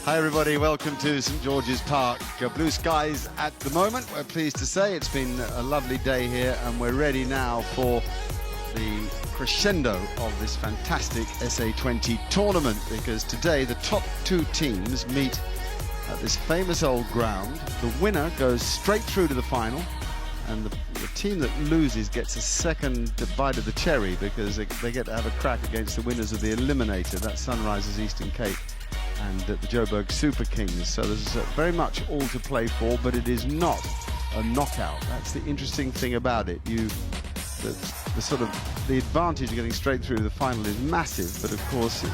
Hi everybody, welcome to St George's Park. Blue skies at the moment, we're pleased to say. It's been a lovely day here and we're ready now for the crescendo of this fantastic SA20 tournament, because today the top two teams meet at this famous old ground. The winner goes straight through to the final, and the team that loses gets a second bite of the cherry, because they get to have a crack against the winners of the Eliminator. That's Sunrisers Eastern Cape and the Joburg Super Kings. So there's very much all to play for, but it is not a knockout. That's the interesting thing about it. The advantage of getting straight through to the final is massive, but of course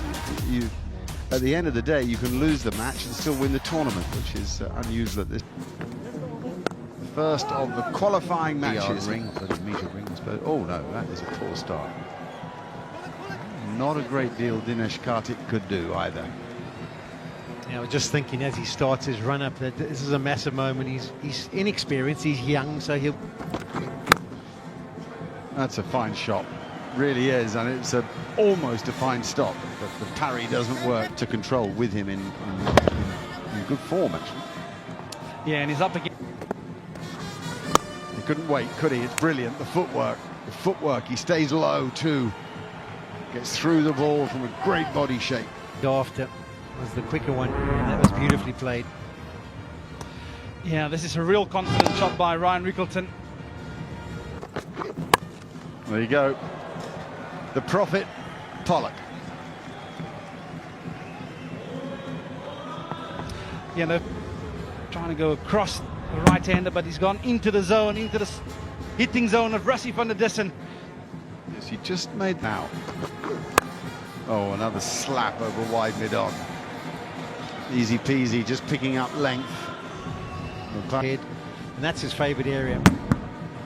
at the end of the day you can lose the match and still win the tournament, which is unusual at this. First of the qualifying matches. Ring, 30-meter rings, but oh no, that is a poor start. Not a great deal Dinesh Karthik could do either. I was just thinking as he starts his run up that this is a massive moment. He's inexperienced, he's young, so he'll... That's a fine shot, really is, and it's almost a fine stop, but the parry doesn't work to control with him in good form, actually. Yeah, and he's up again. He couldn't wait, could he? It's brilliant, the footwork, he stays low too. Gets through the ball from a great body shape. After was the quicker one, and that was beautifully played. Yeah, this is a real confident shot by Ryan Rickleton. There you go. The prophet, Pollock. You know, trying to go across the right-hander, but he's gone into the zone, into the hitting zone of Rashid van der Dissen. Yes, he just made now. Oh, another slap over wide mid-on. Easy peasy, just picking up length. And that's his favourite area.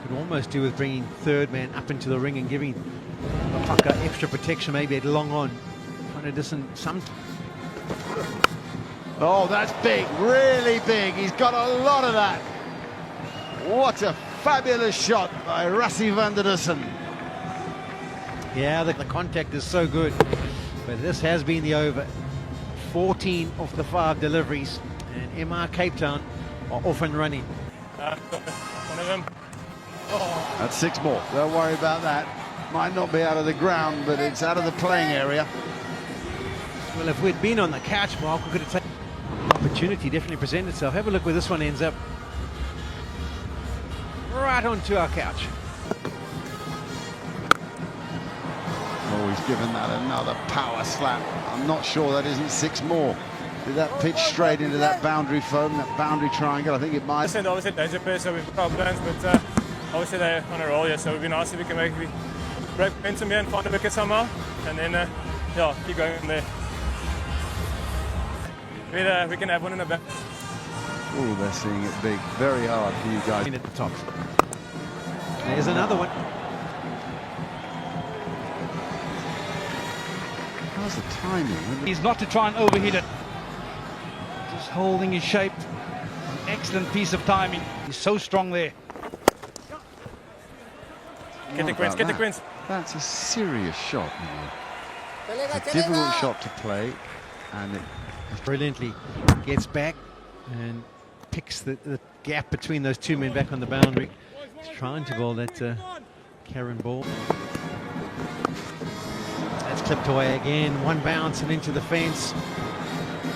Could almost do with bringing third man up into the ring and giving Pucker extra protection, maybe at long on. Van der Dissen some... Oh, that's big, really big. He's got a lot of that. What a fabulous shot by Rashid van der Dissen. Yeah, the contact is so good, but this has been the over. 14 of the 5 deliveries, and MR Cape Town are off and running. One of them. Oh. That's 6 more. Don't worry about that. Might not be out of the ground, but it's out of the playing area. Well, if we'd been on the couch, Mark, we could have taken an opportunity, definitely presented itself. Have a look where this one ends up. Right onto our couch. Oh, he's given that another power slap. I'm not sure that isn't 6 more. Did that pitch straight into that boundary foam, that boundary triangle? I think it might. Obviously danger pair, so we've got plans, but obviously they're on a roll here, so we've been asked if we can maybe break momentum here and find a wicket somehow, and then yeah, keep going from there. We can have one in the back. Oh, they're seeing it big. Very hard for you guys. At the top. There's another one. How's the timing? He's not to try and overhit it. Just holding his shape. An excellent piece of timing. He's so strong there. Get the Quins, get the Quins. That's a serious shot. It's a difficult shot to play, and it Brilliantly gets back and picks the gap between those 2 men back on the boundary. He's trying to bowl that Karen ball. That's clipped away again, 1 bounce and into the fence.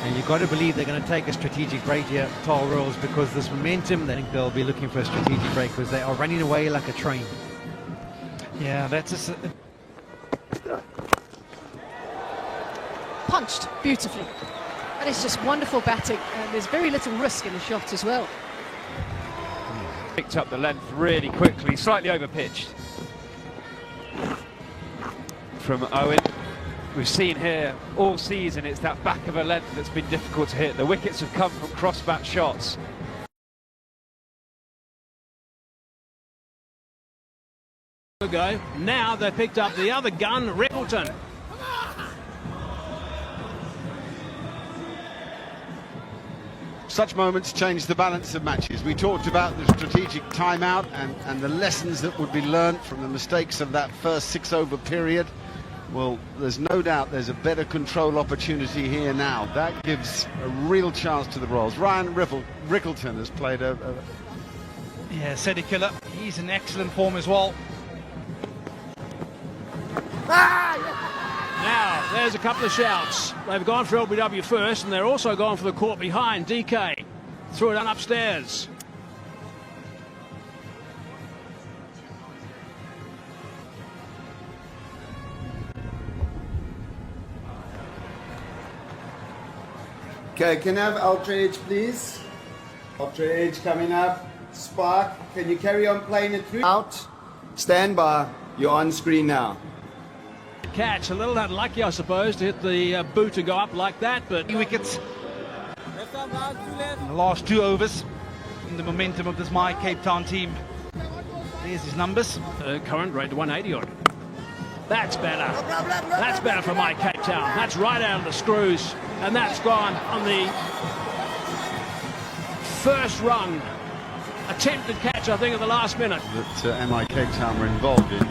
And you've got to believe they're going to take a strategic break here, Paarl Royals, because this momentum, I think they'll be looking for a strategic break because they are running away like a train. Yeah, that's a... Punched beautifully. That is just wonderful batting, and there's very little risk in the shot as well. Picked up the length really quickly, slightly over-pitched from Owen. We've seen here all season it's that back of a length that's been difficult to hit. The wickets have come from cross-bat shots. Now they've picked up the other gun, Rickleton. Such moments change the balance of matches. We talked about the strategic timeout and the lessons that would be learnt from the mistakes of that first 6-over period. Well, there's no doubt there's a better control opportunity here now. That gives a real chance to the Royals. Ryan Rickleton has played Yeah, Cedric Killer, he's in excellent form as well. Now, there's a couple of shouts. They've gone for LBW first, and they're also gone for the court behind. DK threw it on upstairs. Okay, can I have Outrage, please? Outrage coming up. Spark, can you carry on playing it through? Out. Stand by. You're on screen now. Catch, a little unlucky, I suppose, to hit the boot and go up like that, but... 3 wickets in the last 2 overs in the momentum of this My Cape Town team. There's his numbers. Current rate to 180 odd. That's better. That's better for My Cape Town. That's right out of the screws. And that's gone on the first rung. Attempted catch, I think, at the last minute. that MI Cape Town were involved in.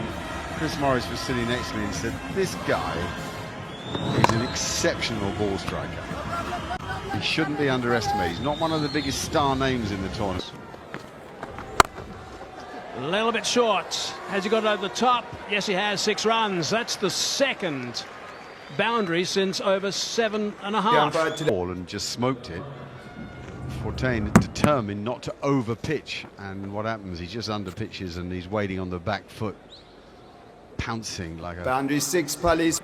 Chris Morris was sitting next to me and said, this guy is an exceptional ball striker. He shouldn't be underestimated. He's not one of the biggest star names in the tournament. A little bit short. Has he got it over the top? Yes, he has. 6 runs. That's the second boundary since over 7.5. Ball and just smoked it. Fortain determined not to over pitch, and what happens, he just under pitches and he's waiting on the back foot, pouncing like a... Boundary 6, Pulleys.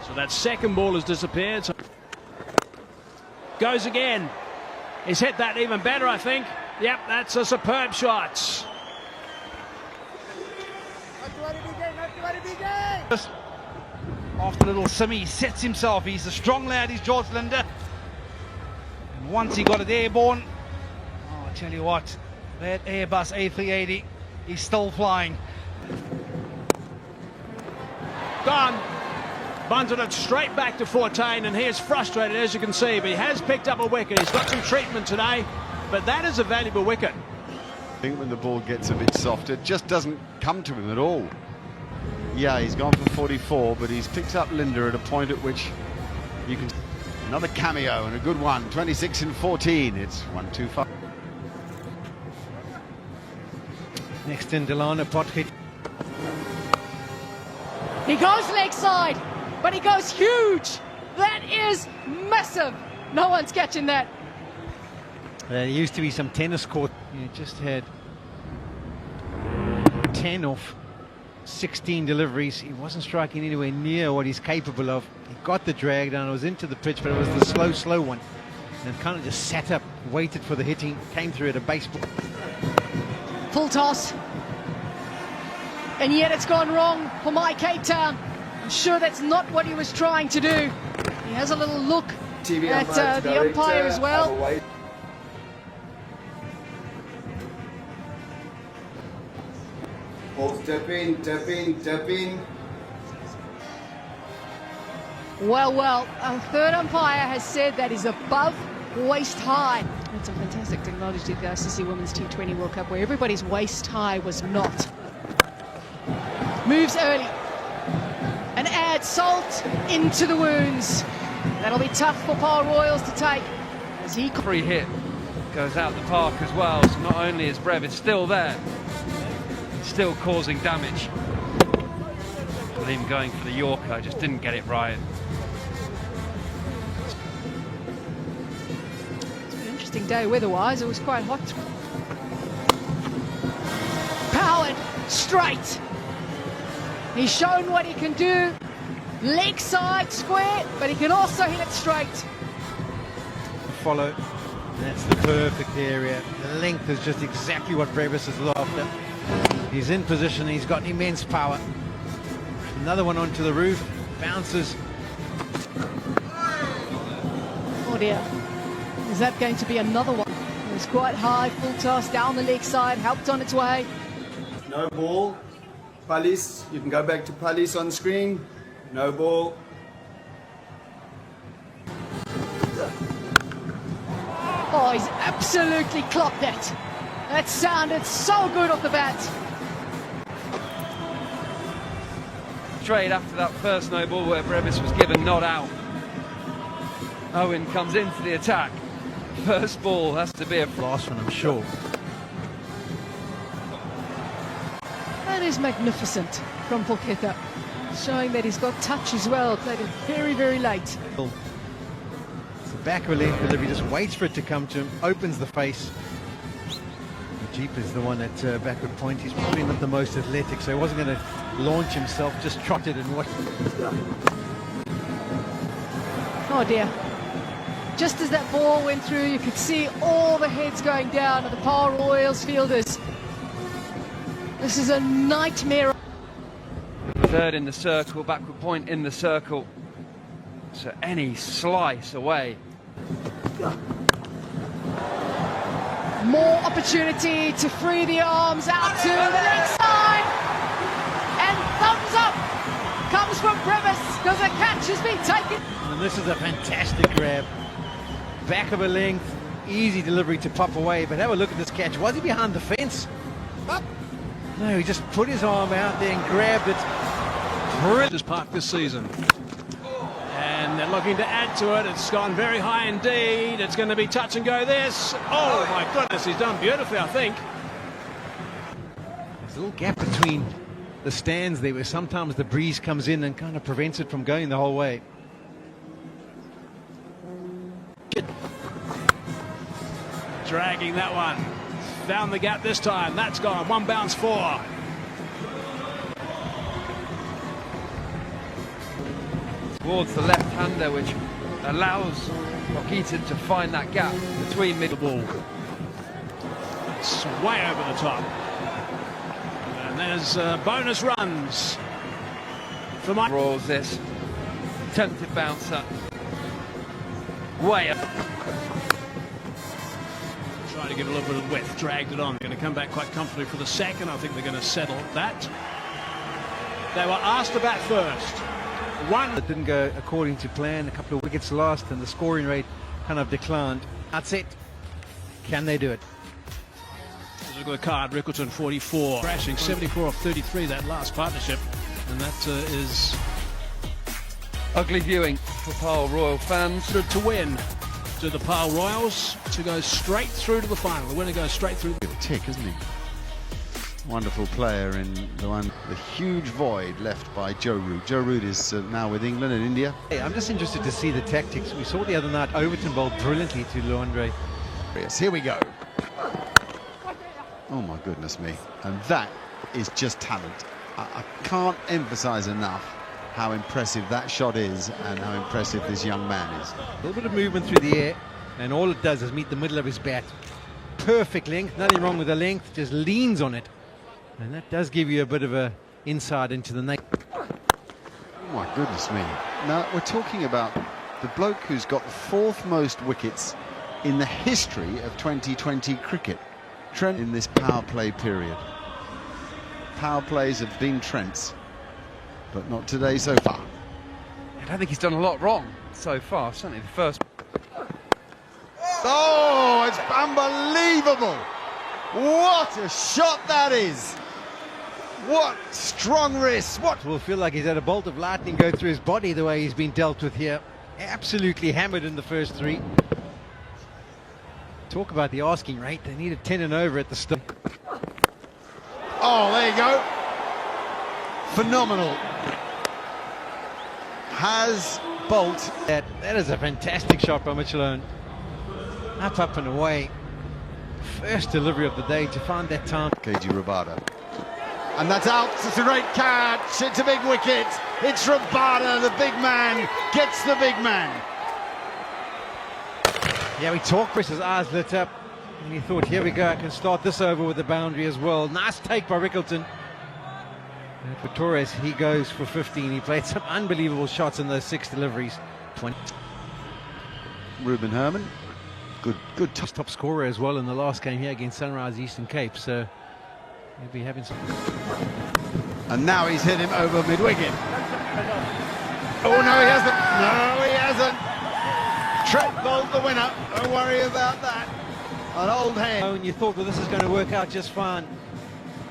So that second ball has disappeared. So goes again. He's hit that even better, I think. Yep, that's a superb shot. After a little simmy, he sets himself. He's a strong lad, he's George Linder. And once he got it airborne, oh, I tell you what, that Airbus A380 is still flying. Gone. Bunted it straight back to Fortain, and he is frustrated, as you can see, but he has picked up a wicket. He's got some treatment today, but that is a valuable wicket. I think when the ball gets a bit soft, it just doesn't come to him at all. Yeah, he's gone for 44, but he's picked up Linder at a point at which you can... Another cameo and a good one, 26 and 14. It's 1-2-5. Next in Delana Potgieter. He goes leg side, but he goes huge. That is massive. No one's catching that. There used to be some tennis court. You just had 10 off 16 deliveries. He wasn't striking anywhere near what he's capable of. He got the drag down, it was into the pitch, but it was the slow one. And kind of just sat up, waited for the hitting, came through at a baseball. Full toss. And yet it's gone wrong for My Cape Town. I'm sure that's not what he was trying to do. He has a little look at the umpire as well. Dip in. Well, our third umpire has said that is above waist high. It's a fantastic technology to see Women's T20 World Cup where everybody's waist high was not. Moves early and adds salt into the wounds. That'll be tough for Paarl Royals to take as he... Free hit goes out the park as well, so not only is Brevis still there, still causing damage. With him going for the Yorker, just didn't get it right. It's an interesting day weather-wise. It was quite hot. Powered straight. He's shown what he can do. Leg side square, but he can also hit it straight. Follow. That's the perfect area. The length is just exactly what Brevis is after. He's in position, he's got immense power. Another one onto the roof, bounces. Oh dear, is that going to be another one? It was quite high, full toss down the leg side, helped on its way. No ball. Pulleys, you can go back to Pulleys on screen. No ball. Oh, he's absolutely clocked that. That sounded so good off the bat. straight after that first no ball where Brevis was given not out. Owen comes into the attack. First ball has to be a Last one, I'm sure. That is magnificent from Polketa, showing that he's got touch as well. Played it very, very late. It's the back of a length delivery, just waits for it to come to him, opens the face. Jeep is the one at backward point. He's probably not the most athletic, so he wasn't going to launch himself, just trotted and watched. Oh dear. Just as that ball went through, you could see all the heads going down of the Paarl Royals fielders. This is a nightmare. Third in the circle, backward point in the circle. So any slice away. More opportunity to free the arms out to the leg side. And thumbs up comes from Brevis because a catch has been taken. And this is a fantastic grab. Back of a length, easy delivery to pop away. But have a look at this catch. Was he behind the fence? No, he just put his arm out there and grabbed it. Brilliant park this season. And they're looking to add to it. It's gone very high indeed. It's going to be touch and go this. Oh my goodness, he's done beautifully, I think. There's a little gap between the stands there where sometimes the breeze comes in and kind of prevents it from going the whole way. Dragging that one. Found the gap this time. That's gone. One bounce four. Towards the left-hander, which allows Rockheaton to find that gap between mid. The ball. It's way over the top. And there's bonus runs for Mike. Royals this. Attempted bouncer. Way up. Trying to give a little bit of width. Dragged it on. Going to come back quite comfortably for the second. I think they're going to settle that. They were asked to bat first. One. It didn't go according to plan. A couple of wickets lost and the scoring rate kind of declined. That's it. Can they do it? Look at the card. Rickleton 44. Crashing 74 off 33 that last partnership. And that is ugly viewing for Paarl Royal fans. to win to the Paarl Royals to go straight through to the final. The winner goes straight through. Tick, isn't he? Wonderful player in the huge void left by Joe Root. Joe Root is now with England and India. Hey, I'm just interested to see the tactics. We saw the other night Overton bowled brilliantly to Luandre. Yes, here we go. Oh my goodness me. And that is just talent. I can't emphasize enough how impressive that shot is and how impressive this young man is. A little bit of movement through the air, and all it does is meet the middle of his bat. Perfect length, nothing wrong with the length, just leans on it. And that does give you a bit of a insight into the nature. Oh my goodness me. Now we're talking about the bloke who's got the fourth most wickets in the history of 2020 cricket. Trent in this power play period. Power plays have been Trent's, but not today so far. I don't think he's done a lot wrong so far, certainly the first. Oh, it's unbelievable. What a shot that is. What strong wrist. What? Will feel like he's had a bolt of lightning go through his body the way he's been dealt with here. Absolutely hammered in the first three. Talk about the asking rate. They needed 10 and over at the start. Oh, there you go. Phenomenal. Has Boult. That is a fantastic shot by Mitchell. Up and away. First delivery of the day to find that time. Kagiso Rabada. And that's out. It's a great catch. It's a big wicket. It's Rabada, the big man, gets the big man. Yeah, we talked. Chris's eyes lit up. And he thought, here we go, I can start this over with the boundary as well. Nice take by Rickleton. And for Torres, he goes for 15. He played some unbelievable shots in those 6 deliveries. 20. Ruben Herman. Good Top scorer as well in the last game here against Sunrise Eastern Cape. So he'll be having some. And now he's hit him over mid-wicket. Oh, no, he hasn't. No, he hasn't. Trent bowled the winner. Don't worry about that. An old hand. And you thought, well, this is going to work out just fine.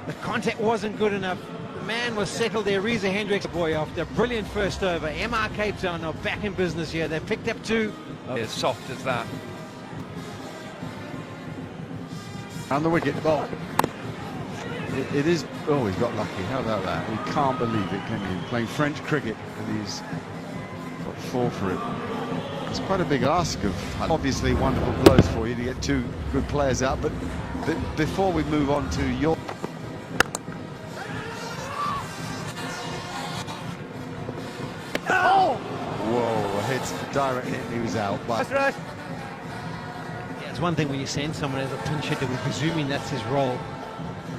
The contact wasn't good enough. man was settled there. Reza Hendricks, boy, after a brilliant first over. MR Cape Town are back in business here. They've picked up 2. As soft as that. And the wicket. Well, it is. Oh, he's got lucky. How about that? You can't believe it, can you? Playing French cricket, and he's got 4 for it. It's quite a big ask of. Obviously, wonderful blows for you to get 2 good players out. But before we move on to your. Oh! Whoa! A hit, direct hit, and he was out. But That's right. Yeah, it's one thing when you send someone as a pinch hitter, we're presuming that's his role.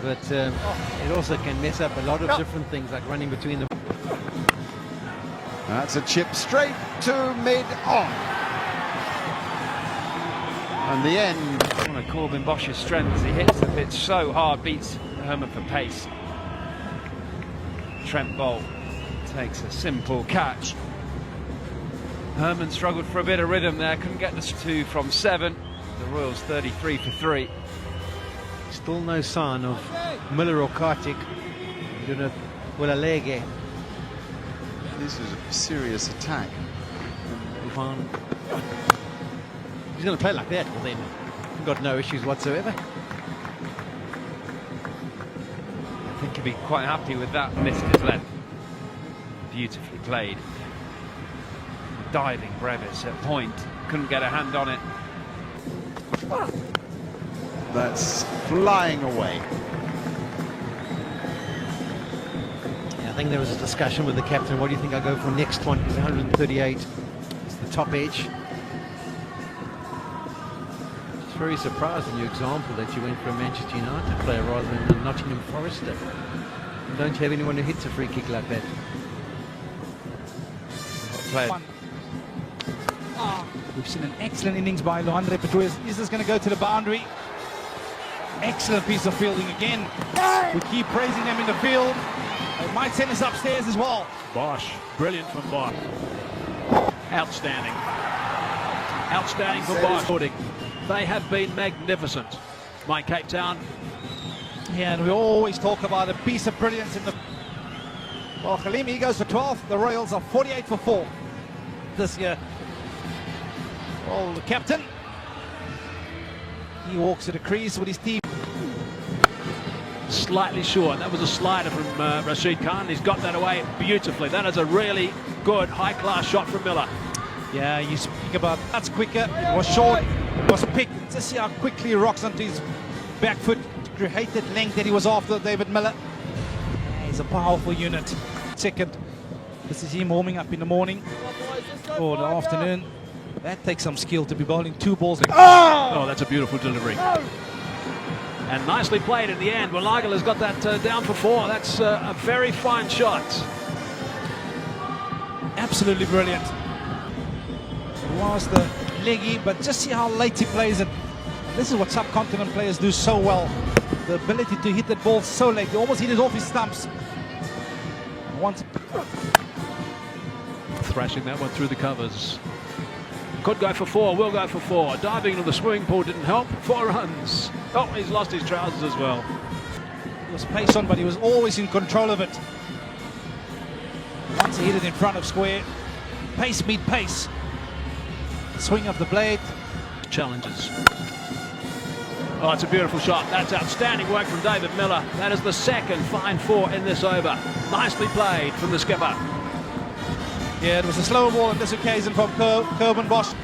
But it also can mess up a lot of different things, like running between them. that's a chip straight to mid-on. And the end. One of Carbin Bosch's strengths. He hits the pitch so hard, beats Herman for pace. Trent Boult takes a simple catch. Herman struggled for a bit of rhythm there, couldn't get this 2 from 7. The Royals 33 for 3. Still no sign of Miller or Karthik. Wilalege. This was a serious attack. He's going to play like that, well then, got no issues whatsoever. I think he'll be quite happy with that. Missed his length. Beautifully played. Diving Brevis at point. Couldn't get a hand on it. That's flying away. Yeah, I think there was a discussion with the captain. What do you think I'll go for next one? It's 138. It's the top edge. It's very surprising, your example, that you went for a Manchester United player rather than a Nottingham Forester. And don't you have anyone who hits a free kick like that? We've seen an excellent innings by Lohandre Petroius. Is this going to go to the boundary? Excellent piece of fielding again. We keep praising them in the field. It might send us upstairs as well. Bosch, brilliant from Bosch. Outstanding. Outstanding from Bosch. They have been magnificent. My Cape Town. Yeah, and we always talk about a piece of brilliance in the... Well, Khalimi goes for 12. The Royals are 48 for 4 this year. Well, the captain, he walks to the crease with his team. Slightly short. That was a slider from Rashid Khan. He's got that away beautifully. That is a really good, high-class shot from Miller. Yeah, you speak about that's quicker. It was short. It was picked. Just see how quickly he rocks onto his back foot to create that length that he was after, David Miller. Yeah, he's a powerful unit. Second, this is him warming up in the morning or the afternoon. That takes some skill to be bowling 2 balls. Oh, that's a beautiful delivery. And nicely played in the end. Walagala's got that down for 4. That's a very fine shot. Absolutely brilliant. It was the leggy, but just see how late he plays it. This is what subcontinent players do so well. The ability to hit that ball so late. He almost hit it off his stumps. Once thrashing that one through the covers. Could go for 4, will go for 4. Diving into the swimming pool didn't help. 4 runs. Oh, he's lost his trousers as well. It was pace on, but he was always in control of it. Once he hit it in front of square, pace meet pace. Swing of the blade. Challenges. Oh, it's a beautiful shot. That's outstanding work from David Miller. That is the second fine 4 in this over. Nicely played from the skipper. Yeah, it was a slower ball on this occasion from Carbin Bosch.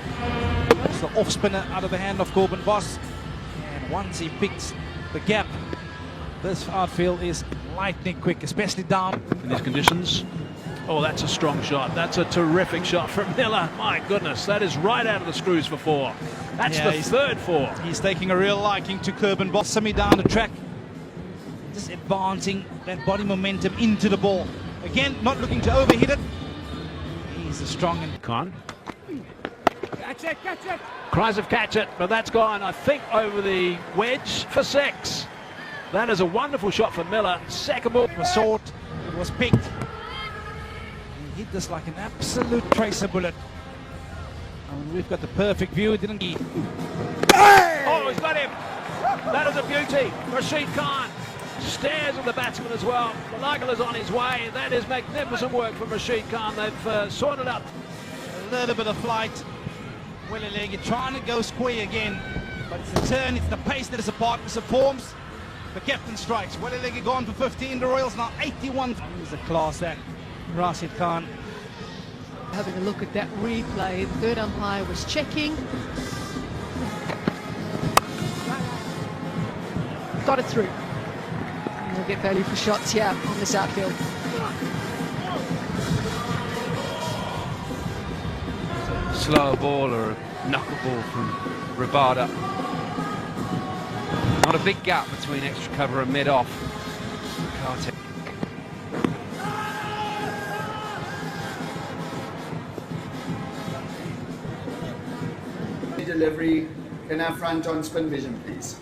It's the off spinner out of the hand of Carbin Bosch. And once he picks the gap, this outfield is lightning quick, especially down. In these conditions. Oh, that's a strong shot. That's a terrific shot from Miller. My goodness, that is right out of the screws for 4. That's the third 4. He's taking a real liking to Carbin Bosch. Semi down the track. Just advancing that body momentum into the ball. Again, not looking to overhit it. He's a strong and Khan. Catch it, catch it. Cries of catch it, but that's gone, I think, over the wedge for 6. That is a wonderful shot for Miller. Second ball. It was short, it was picked. He hit this like an absolute tracer bullet. And we've got the perfect view, didn't he? Oh, he's got him. That is a beauty. Rashid Khan. Stares at the batsman as well. Malagala's on his way. That is magnificent work from Rashid Khan. They've sorted out A little bit of flight. Welilegi trying to go square again, but it's the turn, it's the pace that is a partners of forms. The captain strikes. Welilegi gone for 15. The Royals now 81. He's a class, that Rashid Khan. Having a look at that replay, the third umpire was checking. Got it through. And we'll get value for shots here on this outfield. Slower ball or a knuckleball from Rabada. Not a big gap between extra cover and mid-off. Karthik. Delivery. Can I have front on spin vision, please?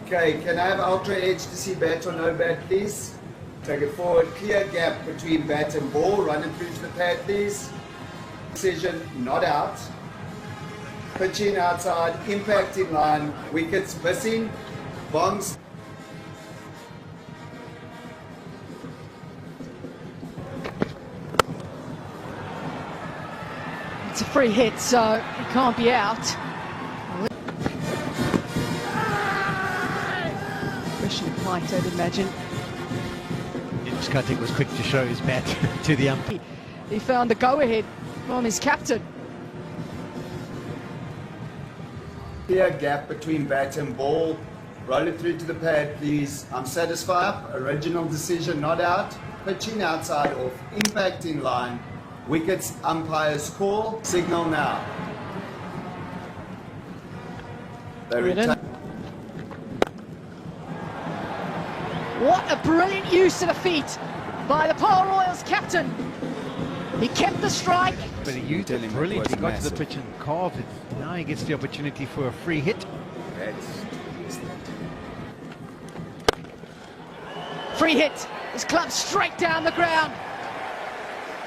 Okay, can I have ultra edge to see bat or no bat, please? Take it forward, clear gap between bat and ball, run it through to the pad, please. Decision, not out. Pitching outside, impact in line, wickets missing, bongs. It's a free hit, so it can't be out. Question flight, I'd imagine. Dinesh Karthik was quick to show his bat to the umpire. He found the go-ahead from his captain. Clear gap between bat and ball, roll it through to the pad, please. I'm satisfied. Original decision, not out. Pitching outside off, impact in line. Wickets, umpire's call. Signal now. They retain. What a brilliant use of the feet by the Paarl Royals captain. He kept the strike. But he used it brilliantly. He got to the pitch and carved it. Now he gets the opportunity for a free hit. Free hit. His club straight down the ground.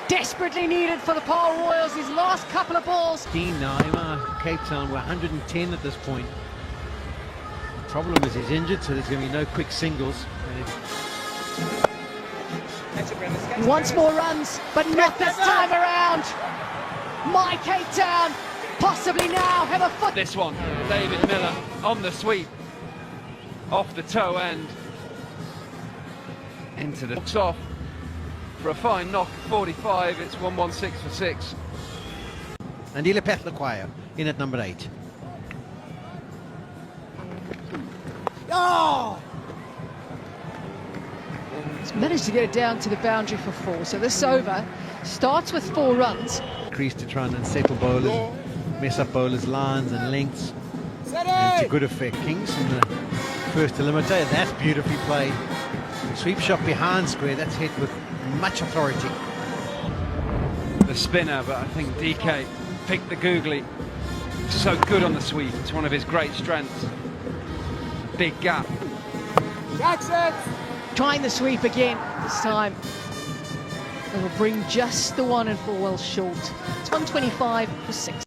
Desperately needed for the Paarl Royals, his last couple of balls. Now, Cape Town were 110 at this point. The problem is he's injured, so there's going to be no quick singles. He wants more runs, but not this time around. My Cape Town possibly now have a foot. This one, David Miller on the sweep. Off the toe end. Into the box off. For a fine knock at 45, it's 116 for 6. And Ilipeth Lakwaya in at number 8. Oh! He's managed to get it down to the boundary for 4. So this over starts with 4 runs. Crease to try and unsettle bowlers, mess up bowlers' lines and lengths. And to good effect. Kings in the first eliminator. That's beautifully played. Sweep shot behind square. That's hit with much authority. The spinner, but I think DK picked the googly. So good on the sweep. It's one of his great strengths. Big gap. Trying the sweep again. This time it'll bring just the 1 and 4 well short. It's 125 for 6.